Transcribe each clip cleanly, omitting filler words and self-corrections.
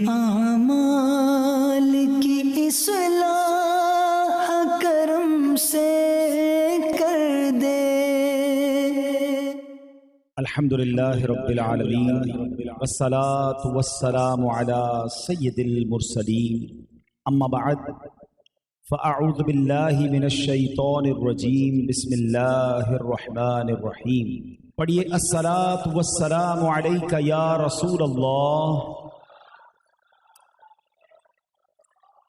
اعمال کی اصلاح کرم سے کر دے۔ الحمدللہ رب العالمین والصلاة والسلام علی سید المرسلین، اما بعد فاعوذ باللہ من الشیطان الرجیم، بسم اللہ الرحمن الرحیم۔ پڑھیے الصلاة والسلام علیک یا رسول اللہ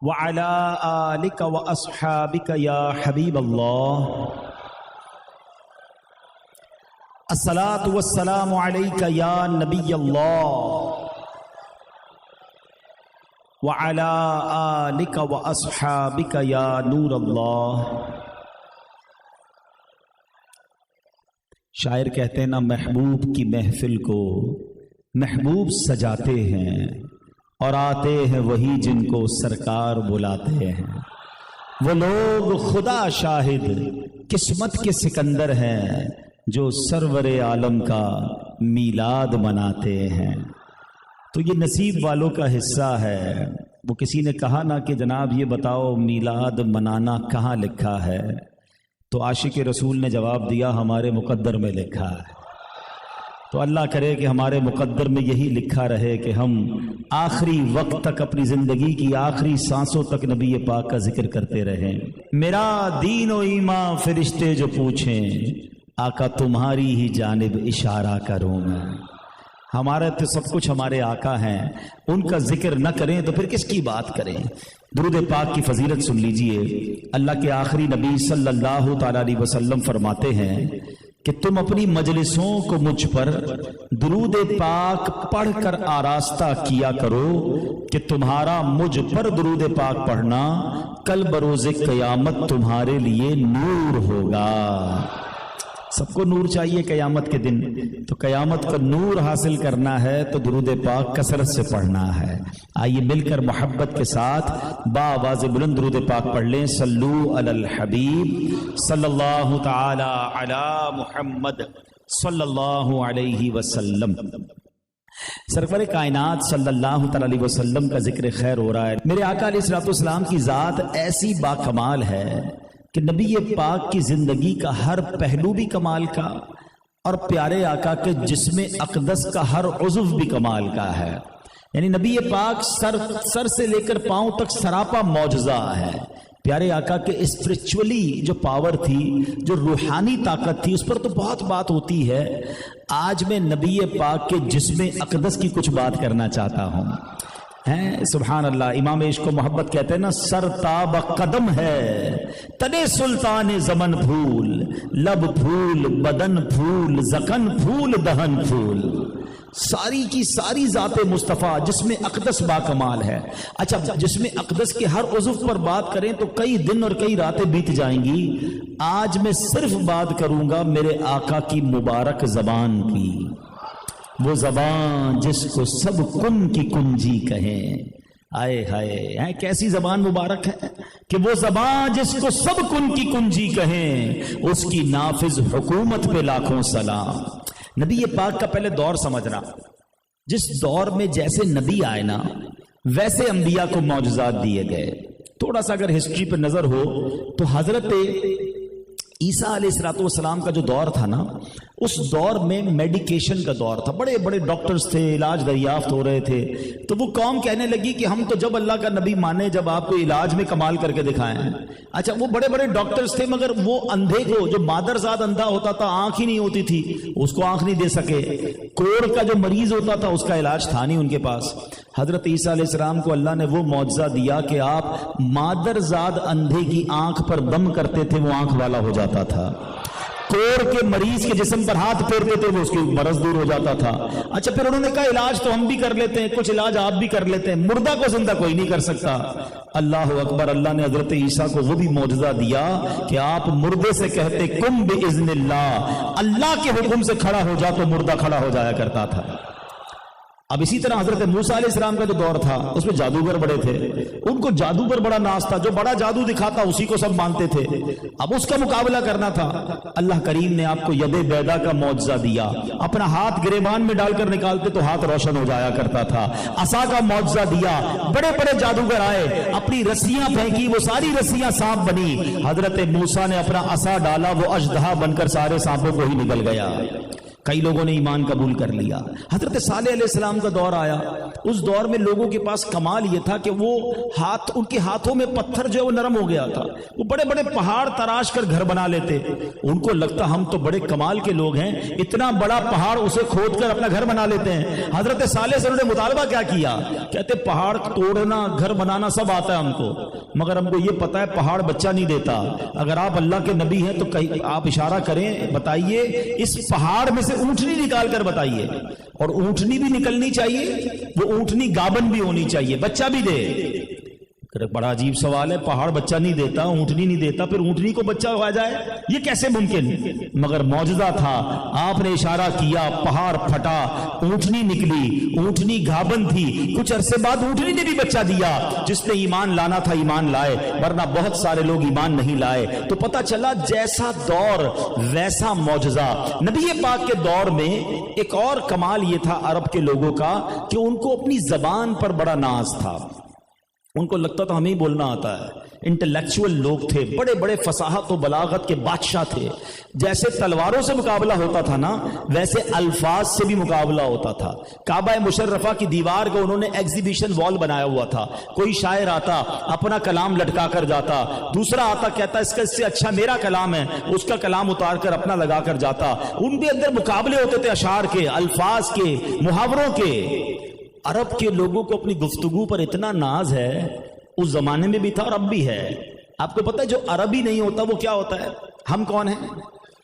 وعلی آلک واصحابک یا حبیب اللہ۔ الصلاة والسلام علیک یا نبی اللہ وعلی آلک واصحابک یا نور اللہ۔ شاعر کہتے ہیں نا، محبوب کی محفل کو محبوب سجاتے ہیں اور آتے ہیں وہی جن کو سرکار بلاتے ہیں۔ وہ لوگ خدا شاہد قسمت کے سکندر ہیں جو سرور عالم کا میلاد مناتے ہیں۔ تو یہ نصیب والوں کا حصہ ہے۔ وہ کسی نے کہا نا کہ جناب یہ بتاؤ میلاد منانا کہاں لکھا ہے؟ تو عاشق رسول نے جواب دیا ہمارے مقدر میں لکھا ہے۔ تو اللہ کرے کہ ہمارے مقدر میں یہی لکھا رہے کہ ہم آخری وقت تک، اپنی زندگی کی آخری سانسوں تک نبی پاک کا ذکر کرتے رہیں۔ میرا دین و ایمان فرشتے جو پوچھیں، آقا تمہاری ہی جانب اشارہ کروں میں۔ ہمارے تو سب کچھ ہمارے آقا ہیں، ان کا ذکر نہ کریں تو پھر کس کی بات کریں؟ درود پاک کی فضیلت سن لیجئے۔ اللہ کے آخری نبی صلی اللہ تعالی علیہ وسلم فرماتے ہیں کہ تم اپنی مجلسوں کو مجھ پر درود پاک پڑھ کر آراستہ کیا کرو کہ تمہارا مجھ پر درود پاک پڑھنا کل بروز قیامت تمہارے لیے نور ہوگا۔ سب کو نور چاہیے قیامت کے دن، تو قیامت کا نور حاصل کرنا ہے تو درود پاک کثرت سے پڑھنا ہے۔ آئیے مل کر محبت کے ساتھ بآواز بلند درود پاک پڑھ لیں۔ صلو علی الحبیب صلی اللہ تعالی علی محمد صلی اللہ علیہ وسلم۔ سرور کائنات صلی اللہ تعالی علیہ وسلم کا ذکر خیر ہو رہا ہے۔ میرے آقا علیہ الصلوۃ والسلام کی ذات ایسی باکمال ہے کہ نبی پاک کی زندگی کا ہر پہلو بھی کمال کا، اور پیارے آقا کے جسم اقدس کا ہر عضو بھی کمال کا ہے۔ یعنی نبی پاک سر سے لے کر پاؤں تک سراپا معجزہ ہے۔ پیارے آقا کے اسپرچولی جو پاور تھی، جو روحانی طاقت تھی، اس پر تو بہت بات ہوتی ہے۔ آج میں نبی پاک کے جسم اقدس کی کچھ بات کرنا چاہتا ہوں۔ سبحان اللہ۔ امام عشق و محبت کہتے ہیں نا، سر تاب قدم ہے تنے سلطان زمن پھول، لب پھول بدن پھول زکن پھول دہن پھول۔ ساری کی ساری ذات مصطفیٰ جسم اقدس باکمال ہے۔ اچھا، جسم اقدس کے ہر عضو پر بات کریں تو کئی دن اور کئی راتیں بیت جائیں گی۔ آج میں صرف بات کروں گا میرے آقا کی مبارک زبان کی، وہ زبان جس کو سب کن کی کنجی کہیں۔ آئے ہائے، کیسی زبان مبارک ہے کہ وہ زبان جس کو سب کن کی کنجی کہیں، اس کی نافذ حکومت پہ لاکھوں سلام۔ نبی پاک کا پہلے دور سمجھنا، جس دور میں جیسے نبی آئے نا ویسے انبیاء کو معجزات دیے گئے۔ تھوڑا سا اگر ہسٹری پہ نظر ہو تو حضرت عیسیٰ علیہ السلام کا جو دور تھا نا، اس دور میں میڈیکیشن کا دور تھا۔ بڑے بڑے ڈاکٹرز تھے، علاج دریافت ہو رہے تھے۔ تو وہ قوم کہنے لگی کہ ہم تو جب اللہ کا نبی مانے جب آپ کو علاج میں کمال کر کے دکھائیں۔ اچھا، وہ بڑے بڑے ڈاکٹرز تھے، مگر وہ اندھے کو، جو مادرزاد اندھا ہوتا تھا، آنکھ ہی نہیں ہوتی تھی، اس کو آنکھ نہیں دے سکے۔ کوڑ کا جو مریض ہوتا تھا اس کا علاج تھا نہیں ان کے پاس۔ حضرت عیسیٰ علیہ السلام کو اللہ نے وہ معجزہ دیا کہ آپ مادرزاد اندھے کی آنکھ پر دم کرتے تھے، وہ آنکھ والا ہو جاتا تھا۔ کوڑ کے مریض کے جسم پر ہاتھ پھیرتے تھے، وہ اس کی مرض دور ہو جاتا تھا۔ اچھا، پھر انہوں نے کہا علاج تو ہم بھی کر لیتے ہیں، کچھ علاج آپ بھی کر لیتے ہیں، مردہ کو زندہ کوئی نہیں کر سکتا۔ اللہ اکبر۔ اللہ نے حضرت عیسیٰ کو وہ بھی معجزہ دیا کہ آپ مردے سے کہتے کم باذن اللہ، اللہ کے حکم سے کھڑا ہو جا، تو مردہ کھڑا ہو جایا کرتا تھا۔ اب اسی طرح حضرت موسیٰ علیہ السلام کا جو دور تھا اس میں جادوگر بڑے تھے، ان کو جادو پر بڑا ناز تھا، جو بڑا جادو دکھاتا اسی کو سب مانتے تھے۔ اب اس کا مقابلہ کرنا تھا، اللہ کریم نے آپ کو ید بیضا کا معجزہ دیا، اپنا ہاتھ گریبان میں ڈال کر نکالتے تو ہاتھ روشن ہو جایا کرتا تھا۔ عصا کا معجزہ دیا، بڑے بڑے جادوگر آئے، اپنی رسیاں پھینکی، وہ ساری رسیاں سانپ بنی، حضرت موسیٰ نے اپنا عصا ڈالا، وہ اژدہا بن کر سارے سانپوں کو ہی نگل گیا۔ کئی لوگوں نے ایمان قبول کر لیا۔ حضرت صالح علیہ السلام کا دور آیا، اس دور میں لوگوں کے پاس کمال یہ تھا کہ وہ ان کے ہاتھوں میں پتھر جو ہے وہ نرم ہو گیا تھا، وہ بڑے بڑے پہاڑ تراش کر گھر بنا لیتے۔ ان کو لگتا ہم تو بڑے کمال کے لوگ ہیں، اتنا بڑا پہاڑ اسے کھود کر اپنا گھر بنا لیتے ہیں۔ حضرت صالح سے انہوں نے مطالبہ کیا کیا؟ کہتے پہاڑ توڑنا، گھر بنانا سب آتا ہے ہم کو، مگر ہم کو یہ پتا ہے پہاڑ بچہ نہیں دیتا۔ اگر آپ اللہ کے نبی ہیں تو آپ اشارہ کریں، بتائیے اس پہاڑ میں سے اونٹنی نکال کر بتائیے، اور اونٹنی بھی نکلنی چاہیے، وہ اونٹنی گابن بھی ہونی چاہیے، بچہ بھی دے۔ بڑا عجیب سوال ہے، پہاڑ بچہ نہیں دیتا، اونٹنی نہیں دیتا، پھر اونٹنی کو بچہ ہو جائے، یہ کیسے ممکن؟ مگر معجزہ تھا، آپ نے اشارہ کیا، پہاڑ پھٹا، اونٹنی نکلی، اونٹنی گابن تھی، کچھ عرصے بعد اونٹنی نے بھی بچہ دیا۔ جس نے ایمان لانا تھا ایمان لائے، ورنہ بہت سارے لوگ ایمان نہیں لائے۔ تو پتہ چلا جیسا دور ویسا معجزہ۔ نبی پاک کے دور میں ایک اور کمال یہ تھا عرب کے لوگوں کا کہ ان کو اپنی زبان پر بڑا ناز تھا، ان کو لگتا تھا ہمیں بولنا آتا ہے۔ انٹلیکچوئل لوگ تھے، بڑے بڑے فصاحت و بلاغت کے بادشاہ تھے۔ جیسے تلواروں سے مقابلہ ہوتا تھا نا، ویسے الفاظ سے بھی مقابلہ ہوتا تھا۔ کعبہ مشرفہ کی دیوار کو انہوں نے ایگزیبیشن وال بنایا ہوا تھا، کوئی شاعر آتا اپنا کلام لٹکا کر جاتا، دوسرا آتا کہتا اس سے اچھا میرا کلام ہے، اس کا کلام اتار کر اپنا لگا کر جاتا۔ ان کے اندر مقابلے ہوتے تھے اشعار کے، الفاظ کے، محاوروں کے۔ عرب کے لوگوں کو اپنی گفتگو پر اتنا ناز ہے، اس زمانے میں بھی تھا اور اب بھی ہے۔ آپ کو پتہ ہے جو عربی نہیں ہوتا وہ کیا ہوتا ہے؟ ہم کون ہیں؟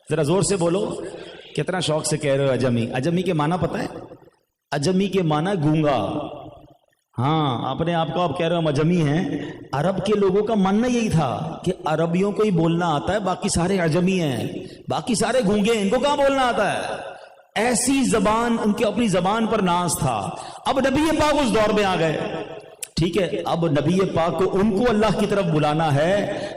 ذرا زور سے بولو، کتنا شوق سے کہہ رہے ہو اجمی۔ اجمی کے معنی پتہ ہے؟ اجمی کے معنی گونگا۔ ہاں، اپنے آپ کو آپ کہہ رہے ہو ہم اجمی ہیں۔ عرب کے لوگوں کا ماننا یہی تھا کہ عربیوں کو ہی بولنا آتا ہے، باقی سارے اجمی ہیں، باقی سارے گونگے ہیں، ان کو کہاں بولنا آتا ہے؟ ایسی زبان، ان کے اپنی زبان پر ناز تھا۔ اب نبی پاک اس دور میں آ گئے، ٹھیک ہے، اب نبی پاک کو ان کو اللہ کی طرف بلانا ہے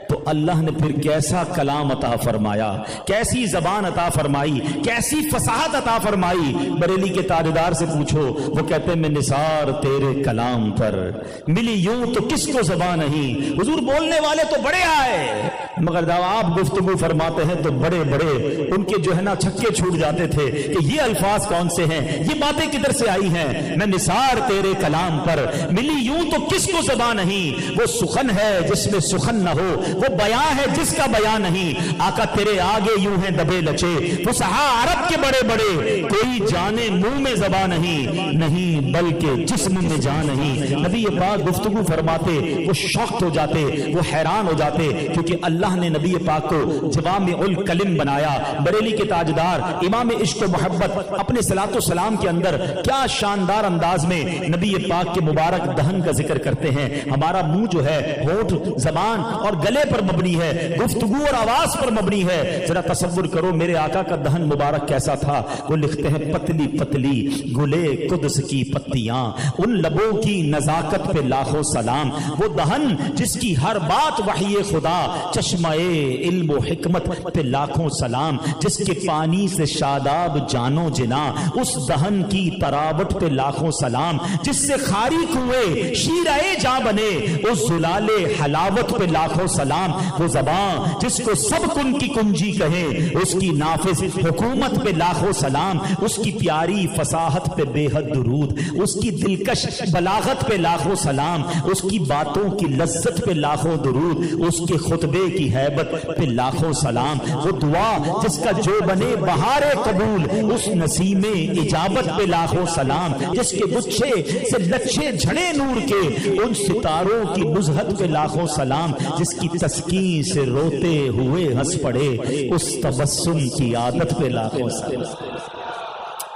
تو اللہ نے پھر کیسا کلام عطا فرمایا، کیسی زبان عطا فرمائی، کیسی فصاحت عطا فرمائی۔ بریلی کے تاجدار سے پوچھو، وہ کہتے ہیں میں نثار تیرے کلام پر، ملی یوں تو کس کو زبان نہیں۔ حضور بولنے والے تو بڑے آئے، مگر جب آپ گفتگو فرماتے ہیں تو بڑے بڑے ان کے جو ہے نا چھکے چھوٹ جاتے تھے کہ یہ الفاظ کون سے ہیں، یہ باتیں کدھر سے آئی ہیں۔ میں نثار تیرے کلام پر، ملی یوں تو کس کو زبان نہیں۔ وہ سخن ہے جس میں سخن نہ ہو، وہ بیان ہے جس کا بیان نہیں۔ آقا تیرے آگے یوں ہیں دبے لچے، فصحا عرب کے بڑے بڑے، کوئی جانے منہ میں زبان نہیں بلکہ جسم میں جان نہیں۔ نبی پاک گفتگو فرماتے، وہ شوق ہو جاتے، وہ حیران ہو جاتے، کیونکہ اللہ نے نبی پاک کو جوامع الکلم بنایا۔ بریلی کے تاجدار امام عشق و محبت اپنے صلاۃ و سلام کے اندر کیا شاندار انداز میں نبی پاک کے مبارک دہن کا ذکر کرتے ہیں۔ ہمارا منہ جو ہے ہونٹ، زبان اور گلے پر مبنی ہے، گفتگو اور آواز پر مبنی ہے۔ ذرا تصور کرو میرے آقا کا دہن مبارک کیسا تھا۔ وہ لکھتے ہیں پتلی پتلی گلے قدس کی پتیاں، ان لبوں کی نزاکت پہ لاکھوں سلام۔ وہ دہن جس کی ہر بات وحی خدا، چشمہ علم و حکمت پہ لاکھوں سلام۔ جس کے پانی سے شاداب جانو جنا، اس دہن کی تراوٹ پہ لاکھوں سلام۔ جس سے خاری کنویں شیرائے جاں بنے، اس زلال حلاوت پہ لاکھوں سلام۔ وہ زبان جس کو سب کن کی کنجی کہیں، اس کی نافذ حکومت پہ لاکھوں سلام۔ اس کی پیاری فصاحت پہ بے حد درود، اس کی دلکش بلاغت پہ لاکھوں سلام۔ اس کی باتوں کی لذت پہ لاکھوں درود، اس کے خطبے کی ہیبت پہ لاکھوں سلام۔ وہ دعا جس کا جو بنے بہار قبول، اس نسیم اجابت پہ لاکھوں سلام۔ جس کے گچھے سے لچھے جھڑے نور کے، ان ستاروں کی نزہت پہ لاکھوں سلام۔ جس کی تسکین سے روتے ہوئے ہنس پڑے، اس تبسم کی عادت پہ لاکھوں سلام۔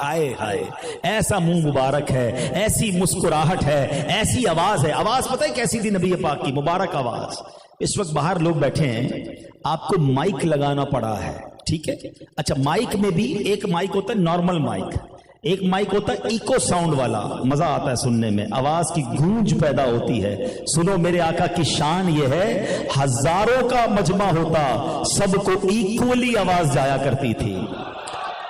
آئے ہائے، ایسا منہ مبارک ہے، ایسی مسکراہٹ ہے، ایسی آواز ہے۔ آواز پتہ ہے کیسی تھی نبی پاک کی؟ مبارک آواز۔ اس وقت باہر لوگ بیٹھے ہیں، آپ کو مائک لگانا پڑا ہے، ٹھیک ہے؟ اچھا، مائک میں بھی ایک مائک ہوتا ہے نارمل مائک، ایک مائک ہوتا ہے ایکو ساؤنڈ والا، مزہ آتا ہے سننے میں، آواز کی گونج پیدا ہوتی ہے۔ سنو میرے آقا کی شان یہ ہے، ہزاروں کا مجمع ہوتا، سب کو ایکولی آواز جایا کرتی تھی،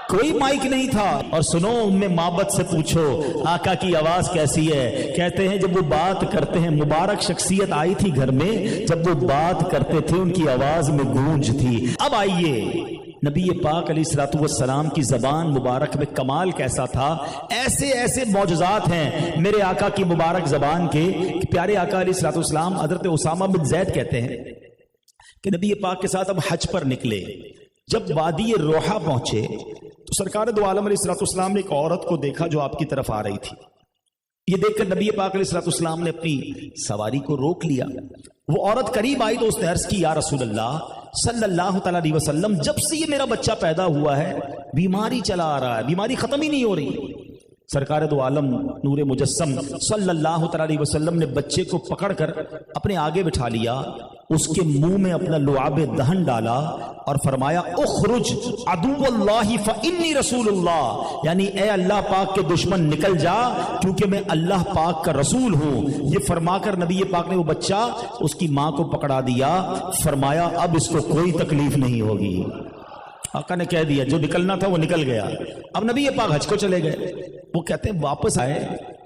کوئی مائک نہیں تھا۔ اور سنو ام معبد سے پوچھو آقا کی آواز کیسی ہے، کہتے ہیں جب وہ بات کرتے ہیں، مبارک شخصیت آئی تھی گھر میں، جب وہ بات کرتے تھے ان کی آواز میں گونج تھی۔ اب آئیے نبی پاک علیہ الصلوۃ والسلام کی زبان مبارک میں کمال کیسا تھا، ایسے ایسے معجزات ہیں میرے آقا کی مبارک زبان کے کہ پیارے آقا علیہ الصلوۃ والسلام حضرت اسامہ بن زید کہتے ہیں کہ نبی پاک کے ساتھ اب حج پر نکلے، جب وادی روحا پہنچے تو سرکار دو عالم علیہ الصلوۃ والسلام نے ایک عورت کو دیکھا جو آپ کی طرف آ رہی تھی۔ یہ دیکھ کر نبی پاک علیہ الصلوۃ والسلام نے اپنی سواری کو روک لیا۔ وہ عورت قریب آئی تو اس نے عرض کی یا رسول اللہ صلی اللہ تعالی علیہ وسلم، جب سے یہ میرا بچہ پیدا ہوا ہے بیماری چلا آ رہا ہے، بیماری ختم ہی نہیں ہو رہی۔ سرکار دو عالم نور مجسم صلی اللہ تعالی علیہ وسلم نے بچے کو پکڑ کر اپنے آگے بٹھا لیا، اس کے منہ میں اپنا لعاب دہن ڈالا اور فرمایا اخرج عدو اللہ فانی رسول اللہ، یعنی اے اللہ پاک کے دشمن نکل جا کیونکہ میں اللہ پاک کا رسول ہوں۔ یہ فرما کر نبی پاک نے وہ بچہ اس کی ماں کو پکڑا دیا، فرمایا اب اس کو کوئی تکلیف نہیں ہوگی۔ آقا نے کہہ دیا جو نکلنا تھا وہ نکل گیا۔ اب نبی پاک حج کو چلے گئے، وہ کہتے ہیں واپس آئے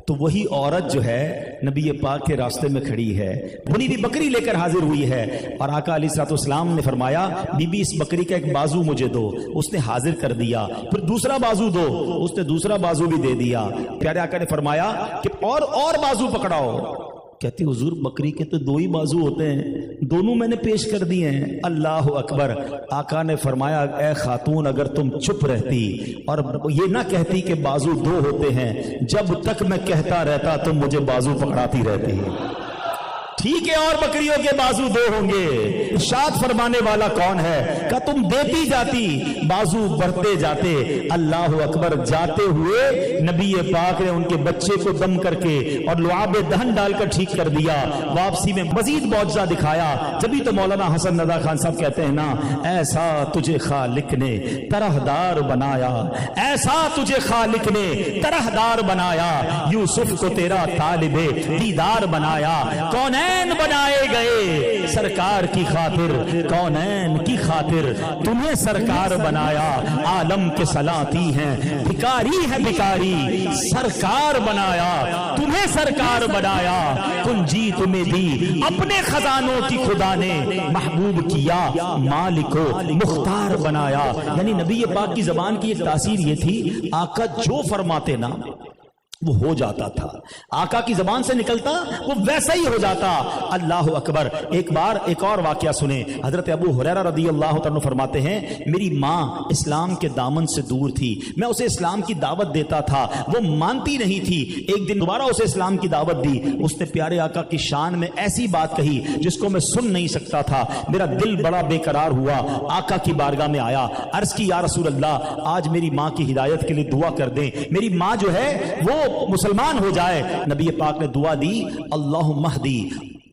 تو وہی عورت جو ہے نبی پاک کے راستے میں کھڑی ہے، بنی ہوئی بکری لے کر حاضر ہوئی ہے، اور آقا علیہ الصلوۃ والسلام نے فرمایا بی بی اس بکری کا ایک بازو مجھے دو، اس نے حاضر کر دیا، پھر دوسرا بازو دو، اس نے دوسرا بازو بھی دے دیا۔ پیارے آقا نے فرمایا کہ اور بازو پکڑاؤ، کہتی حضور بکری کے تو دو ہی بازو ہوتے ہیں، دونوں میں نے پیش کر دیے ہیں۔ اللہ اکبر۔ آقا نے فرمایا اے خاتون اگر تم چپ رہتی اور یہ نہ کہتی کہ بازو دو ہوتے ہیں، جب تک میں کہتا رہتا تم مجھے بازو پکڑاتی رہتی۔ ٹھیک ہے اور بکریوں کے بازو دو ہوں گے، ارشاد فرمانے والا کون ہے کہ تم دیتی جاتی بازو بڑھتے جاتے۔ اللہ اکبر۔ جاتے ہوئے نبی پاک نے ان کے بچے کو دم کر کے اور لعاب دہن ڈال کر ٹھیک کر دیا، واپسی میں مزید معجزہ دکھایا۔ جبھی تو مولانا حسن رضا خان صاحب کہتے ہیں نا ایسا تجھے خالق نے طرح دار بنایا، ایسا تجھے خالق نے طرح دار بنایا، یوسف کو تیرا طالب دیدار بنایا، کونین بنائے گئے سرکار کی خاطر، کونین کی خاطر تمہیں سرکار بنایا، عالم کے سلاطی ہیں بھکاری ہے بھکاری، سرکار بنایا تمہیں سرکار بنایا، کنجی تمہیں دی اپنے خزانوں کی خدا نے، محبوب کیا مالک و مختار بنایا۔ یعنی نبی پاک کی زبان کی ایک تاثیر یہ تھی آقا جو فرماتے نا وہ ہو جاتا تھا، آقا کی زبان سے نکلتا وہ ویسا ہی ہو جاتا۔ اللہ اکبر۔ ایک بار ایک اور واقعہ سنیں، حضرت ابو ہریرہ رضی اللہ عنہ فرماتے ہیں میری ماں اسلام کے دامن سے دور تھی، میں اسے اسلام کی دعوت دیتا تھا، وہ مانتی نہیں تھی، ایک دن دوبارہ اسے اسلام کی دعوت دی، اس نے پیارے آقا کی شان میں ایسی بات کہی جس کو میں سن نہیں سکتا تھا، میرا دل بڑا بے قرار ہوا، آقا کی بارگاہ میں آیا، عرض کی یا رسول اللہ آج میری ماں کی ہدایت کے لیے دعا کر دیں، میری ماں جو ہے وہ مسلمان ہو جائے۔ نبی پاک نے دعا دی اللہم اہدی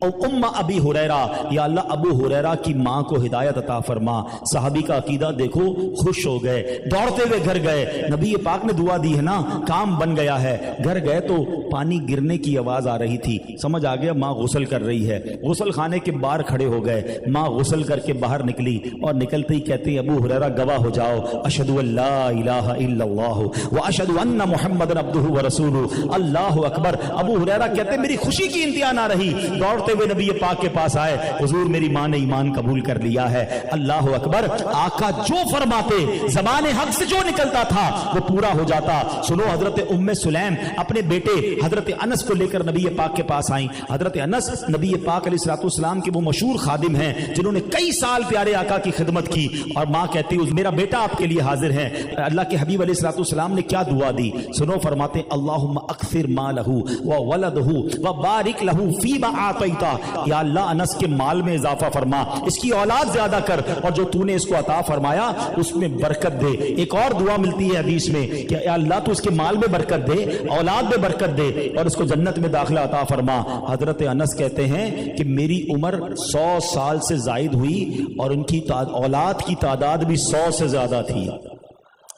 او ام ابی ہریرہ، یا اللہ ابو ہریرہ کی ماں کو ہدایت عطا فرما۔ صحابی کا عقیدہ دیکھو، خوش ہو گئے، دوڑتے ہوئے گھر گئے، نبی پاک نے دعا دی ہے نا کام بن گیا ہے۔ گھر گئے تو پانی گرنے کی آواز آ رہی تھی، سمجھ آ گیا ماں غسل کر رہی ہے، غسل خانے کے باہر کھڑے ہو گئے، ماں غسل کر کے باہر نکلی اور نکلتے ہی کہتے ہیں ابو ہریرہ گواہ ہو جاؤ اشہد ان لا الہ الا اللہ واشہد ان محمد عبدہ ورسولہ۔ اللہ اکبر۔ ابو ہریرہ کہتے ہیں میری خوشی کی انتہا نہ رہی، دوڑتے ہوئے نبی پاک کے پاس آئے، حضور میری ماں نے ایمان قبول کر لیا ہے۔ اللہ اکبر۔ آقا جو فرماتے زبان حق سے جو نکلتا تھا وہ پورا ہو جاتا۔ سنو حضرت ام سلیم اپنے بیٹے حضرت انس کو لے کر نبی پاک کے پاس آئیں۔ حضرت انس نبی پاک علیہ الصلوۃ والسلام کے وہ مشہور خادم ہیں جنہوں نے کئی سال پیارے آقا کی خدمت کی، اور ماں کہتی میرا بیٹا آپ کے لیے حاضر ہے۔ اللہ کے حبیب علیہ الصلوۃ والسلام نے کیا دعا دی سنو، فرماتے اللہم اکثر مالہ وولدہ وبارک لہ فیما اعطیتہ، یا اللہ انس کے مال میں اضافہ فرما، اس کی اولاد زیادہ کر، اور جو تو نے اس کو عطا فرمایا اس میں برکت دے۔ ایک اور دعا ملتی ہے حدیث میں کہ اے اللہ تو اس کے مال میں برکت دے، اولاد میں برکت دے، اور اس کو جنت میں داخلہ عطا فرما۔ حضرت انس کہتے ہیں کہ میری عمر 100 سال سے زائد ہوئی اور ان کی اولاد کی تعداد بھی 100 سے زیادہ تھی۔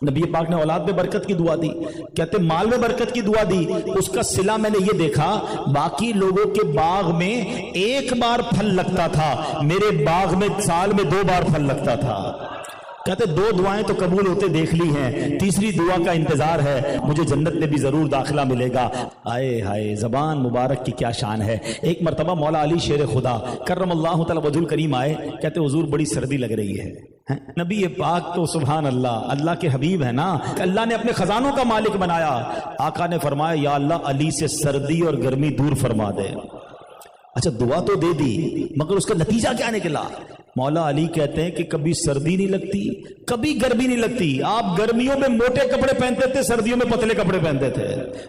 نبی پاک نے اولاد میں برکت کی دعا دی، کہتے مال میں برکت کی دعا دی. اس کا صلہ میں نے یہ دیکھا، باقی لوگوں کے باغ میں ایک بار پھل لگتا تھا، میرے باغ میں سال میں 2 بار پھل لگتا تھا. کہتے 2 دعائیں تو قبول ہوتے دیکھ لی ہیں، تیسری دعا کا انتظار ہے، مجھے جنت میں بھی ضرور داخلہ ملے گا. آئے ہائے زبان مبارک کی کیا شان ہے. ایک مرتبہ مولا علی شیر خدا کرم اللہ تعالی وجہ الکریم آئے، کہتے حضور بڑی سردی لگ رہی ہے. نبی پاک تو سبحان اللہ، اللہ کے حبیب ہے نا، اللہ نے اپنے خزانوں کا مالک بنایا. آقا نے فرمایا یا اللہ علی سے سردی اور گرمی دور فرما دے. اچھا دعا تو دے دی، مگر اس کا نتیجہ کیا نکلا؟ مولا علی کہتے ہیں کہ کبھی سردی نہیں لگتی، کبھی گرمی نہیں لگتی. آپ گرمیوں میں موٹے کپڑے پہنتے تھے، سردیوں میں پتلے کپڑے پہنتے تھے.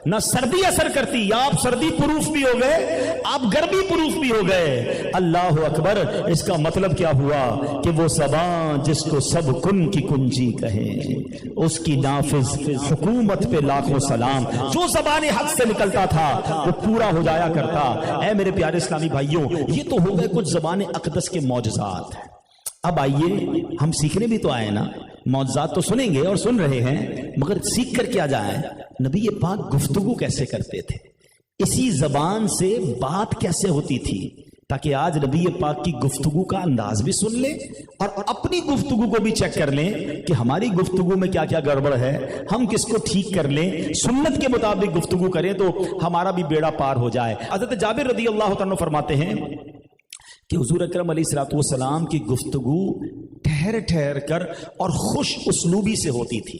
نہ سردی اثر کرتی، آپ سردی پروف بھی ہو گئے، آپ گرمی پروف بھی ہو گئے. اللہ اکبر. اس کا مطلب کیا ہوا کہ وہ زبان جس کو سب کن کی کنجی کہیں، اس کی نافذ حکومت پہ لاکھوں سلام. جو زبان حق سے نکلتا تھا وہ پورا ہو جایا کرتا. اے میرے پیارے اسلامی بھائیوں، یہ تو ہو گئے کچھ زبان اقدس کے معجزات. اب آئیے ہم سیکھنے بھی تو آئے نا، معجزات تو سنیں گے اور سن رہے ہیں، مگر سیکھ کر کیا جائیں؟ نبی پاک گفتگو کیسے کرتے تھے، اسی زبان سے بات کیسے ہوتی تھی، تاکہ آج نبی پاک کی گفتگو کا انداز بھی سن لیں اور اپنی گفتگو کو بھی چیک کر لیں کہ ہماری گفتگو میں کیا کیا گڑبڑ ہے، ہم کس کو ٹھیک کر لیں، سنت کے مطابق گفتگو کریں تو ہمارا بھی بیڑا پار ہو جائے. حضرت جابر رضی اللہ تعالیٰ فرماتے ہیں کہ حضور اکرم علیہ الصلوۃ والسلام کی گفتگو ٹھہر ٹھہر کر اور خوش اسلوبی سے ہوتی تھی.